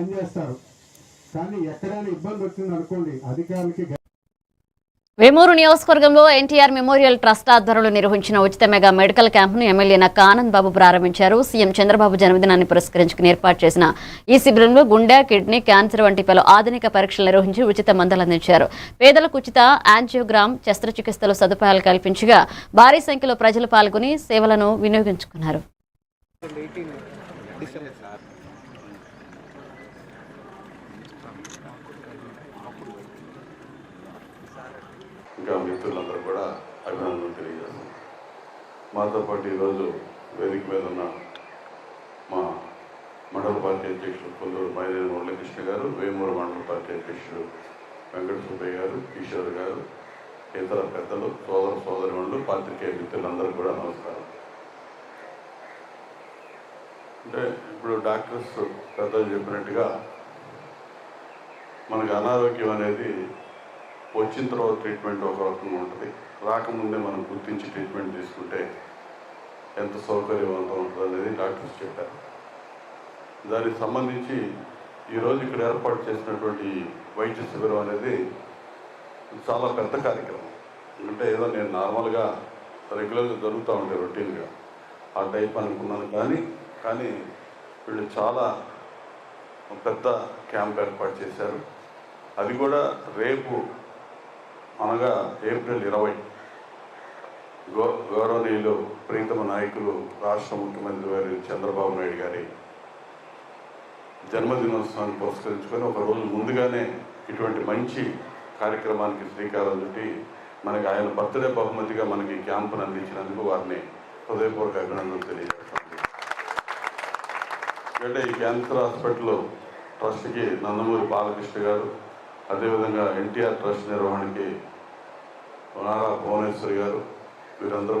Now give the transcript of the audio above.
పనిచేస్తారు. కానీ ఎక్కడైనా ఇబ్బంది వచ్చింది అనుకోండి అధికారులకి. వేమూరు నియోజకవర్గంలో ఎన్టీఆర్ మెమోరియల్ ట్రస్ట్ ఆధ్వర్యంలో నిర్వహించిన ఉచిత మెగా మెడికల్ క్యాంపును ఎమ్మెల్యే నక్కా ఆనంద్ బాబు ప్రారంభించారు. సీఎం చంద్రబాబు జన్మదినాన్ని పురస్కరించుకుని ఏర్పాటు చేసిన ఈ శిబిరంలో గుండె, కిడ్నీ, క్యాన్సర్ వంటి పలు ఆధునిక పరీక్షలు నిర్వహించి ఉచిత మందులు అందించారు. పేదలకు ఉచిత యాంజియోగ్రామ్ శస్త్రచికిత్సలు సదుపాయాలు కల్పించగా భారీ సంఖ్యలో ప్రజలు పాల్గొని సేవలను వినియోగించుకున్నారు. ఇంకా మిత్రులందరూ కూడా అభినందనలు తెలియజేస్తాం. మాతో పాటు ఈరోజు వేదిక మీద ఉన్న మా మండల పార్టీ అధ్యక్షుడు కొల్లూరు మైనేని మురళీకృష్ణ గారు, వేమూరు మండల పార్టీ అధ్యక్షుడు వెంకట సుబ్బయ్య గారు, కిషోర్ గారు, ఇతర పెద్దలు, సోదరిమణులు, పాత్రికేయ మిత్రులందరూ కూడా నమస్కారం. అంటే ఇప్పుడు డాక్టర్స్ పెద్దలు చెప్పినట్టుగా మనకు అనారోగ్యం అనేది వచ్చిన తర్వాత ట్రీట్మెంట్ ఒక రకంగా ఉంటుంది. రాకముందే మనం గుర్తించి ట్రీట్మెంట్ తీసుకుంటే ఎంత సౌకర్యవంతం ఉంటుంది అనేది డాక్టర్స్ చెప్పారు. దానికి సంబంధించి ఈరోజు ఇక్కడ ఏర్పాటు చేసినటువంటి వైద్య శిబిరం అనేది చాలా పెద్ద కార్యక్రమం. అంటే ఏదో నేను నార్మల్గా రెగ్యులర్గా జరుగుతూ ఉంటాయి రొటీన్గా ఆ టైప్ అనుకున్నాను. కానీ వీళ్ళు చాలా పెద్ద క్యాంప్ ఏర్పాటు చేశారు. అది కూడా రేపు అనగా ఏప్రిల్ 20 గౌరవనీయులు ప్రీతమ నాయకులు రాష్ట్ర ముఖ్యమంత్రి గారు చంద్రబాబు నాయుడు గారి జన్మదినోత్సవాన్ని పురస్కరించుకొని ఒక రోజు ముందుగానే ఇటువంటి మంచి కార్యక్రమానికి శ్రీకారం చుట్టి మనకి ఆయన బర్త్డే బహుమతిగా మనకి క్యాంపును అందించినందుకు వారిని హృదయపూర్వక అభినందనలు తెలియజేస్తాను. ఎందుకంటే ఈ క్యాన్సర్ హాస్పిటల్ ట్రస్ట్కి నందమూరి బాలకృష్ణ గారు, అదేవిధంగా ఎన్టీఆర్ ట్రస్ట్ నిర్వహణకి నారా భువనేశ్వరి గారు, వీరందరూ